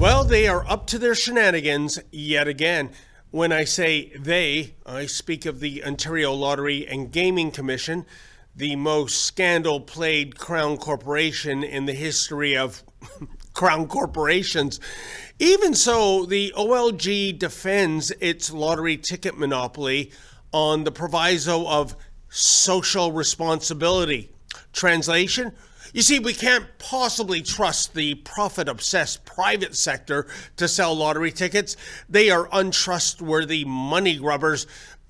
Well, they are up to their shenanigans yet again. When I say they, I speak of the Ontario Lottery and Gaming Commission, the most scandal-plagued Crown Corporation in the history of Crown Corporations. Even so, the OLG defends its lottery ticket monopoly on the proviso of social responsibility. Translation? You see, we can't possibly trust the profit-obsessed private sector to sell lottery tickets. They are untrustworthy money grubbers.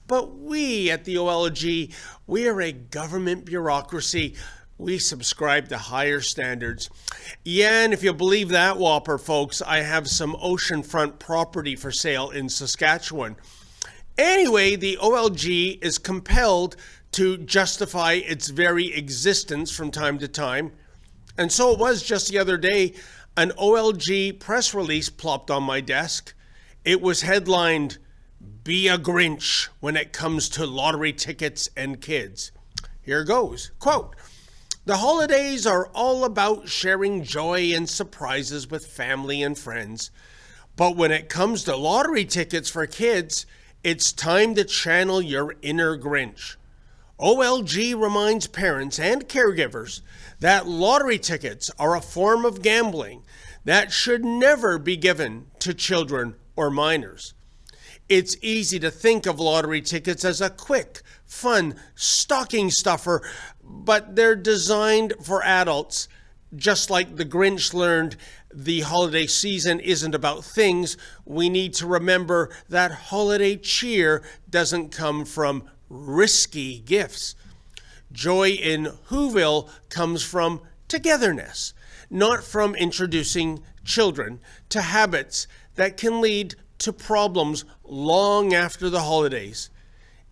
But we at the OLG, we are a government bureaucracy. We subscribe to higher standards. Yeah, and if you believe that whopper, folks, I have some oceanfront property for sale in Saskatchewan. Anyway, the OLG is compelled to justify its very existence from time to time. And so it was just the other day, an OLG press release plopped on my desk. It was headlined, "Be a Grinch when it comes to lottery tickets and kids." Here goes. Quote, "The holidays are all about sharing joy and surprises with family and friends. But when it comes to lottery tickets for kids, it's time to channel your inner Grinch. OLG reminds parents and caregivers that lottery tickets are a form of gambling that should never be given to children or minors. It's easy to think of lottery tickets as a quick, fun stocking stuffer, but they're designed for adults. Just like the Grinch learned the holiday season isn't about things, we need to remember that holiday cheer doesn't come from risky gifts. Joy in Whoville comes from togetherness, not from introducing children to habits that can lead to problems long after the holidays.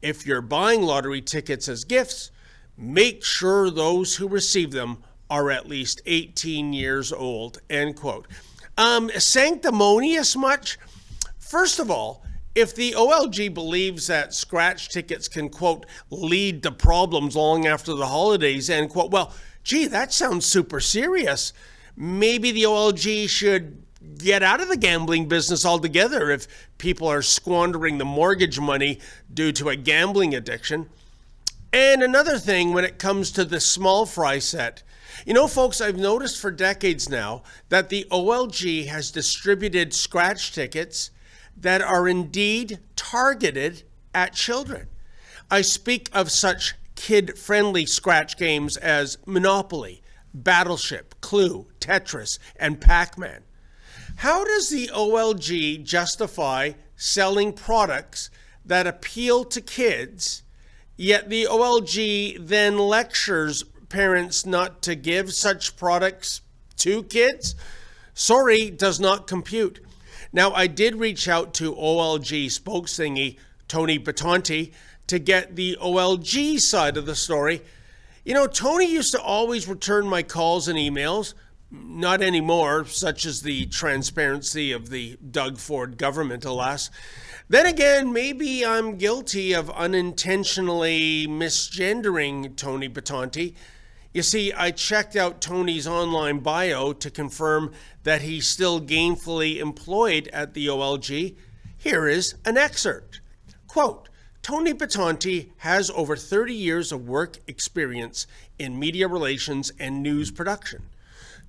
If you're buying lottery tickets as gifts, make sure those who receive them are at least 18 years old." End quote. Sanctimonious much? First of all, if the OLG believes that scratch tickets can, quote, lead to problems long after the holidays, end quote, well, gee, that sounds super serious. Maybe the OLG should get out of the gambling business altogether if people are squandering the mortgage money due to a gambling addiction. And another thing when it comes to the small fry set, you know, folks, I've noticed for decades now that the OLG has distributed scratch tickets that are indeed targeted at children. I speak of such kid-friendly scratch games as Monopoly, Battleship, Clue, Tetris, and Pac-Man. How does the OLG justify selling products that appeal to kids, yet the OLG then lectures parents not to give such products to kids? Sorry, does not compute. Now, I did reach out to OLG spokesthingy Tony Batonti to get the OLG side of the story. You know, Tony used to always return my calls and emails. Not anymore, such as the transparency of the Doug Ford government, alas. Then again, maybe I'm guilty of unintentionally misgendering Tony Batonti. You see, I checked out Tony's online bio to confirm that he's still gainfully employed at the OLG. Here is an excerpt. Quote, "Tony Batonti has over 30 years of work experience in media relations and news production.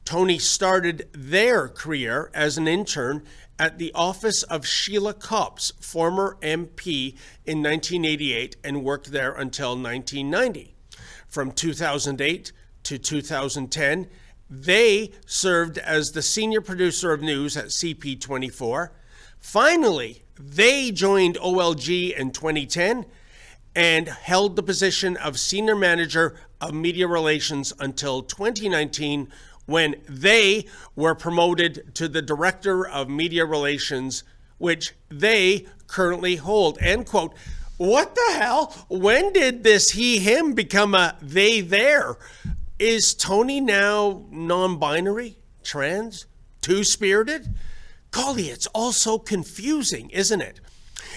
Tony started their career as an intern at the office of Sheila Copps, former MP, in 1988 and worked there until 1990. From 2008 to 2010, they served as the senior producer of news at CP24. Finally, they joined OLG in 2010 and held the position of senior manager of media relations until 2019, when they were promoted to the director of media relations, which they currently hold." End quote. What the hell? When did this he, him become a they, there? Is Tony now non-binary, trans, two-spirited? Golly, it's all so confusing, isn't it?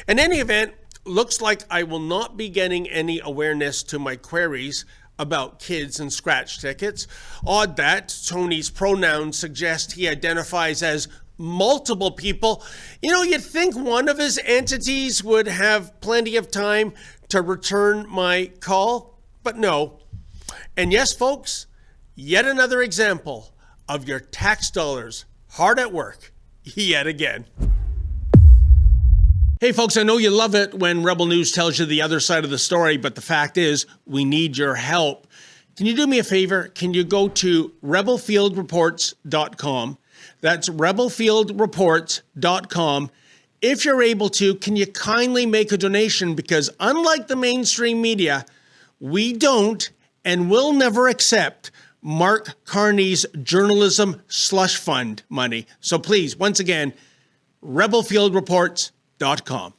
In any event, looks like I will not be getting any awareness to my queries about kids and scratch tickets. Odd that Tony's pronouns suggest he identifies as multiple people. You'd think one of his entities would have plenty of time to return my call, but no. And yes, folks, yet another example of your tax dollars hard at work yet again. Hey folks, I know you love it when Rebel News tells you the other side of the story, but the fact is we need your help. Can you do me a favor? Can you go to rebelfieldreports.com? That's rebelfieldreports.com. If you're able to, can you kindly make a donation? Because unlike the mainstream media, we don't and will never accept Mark Carney's journalism slush fund money. So please, once again, rebelfieldreports.com.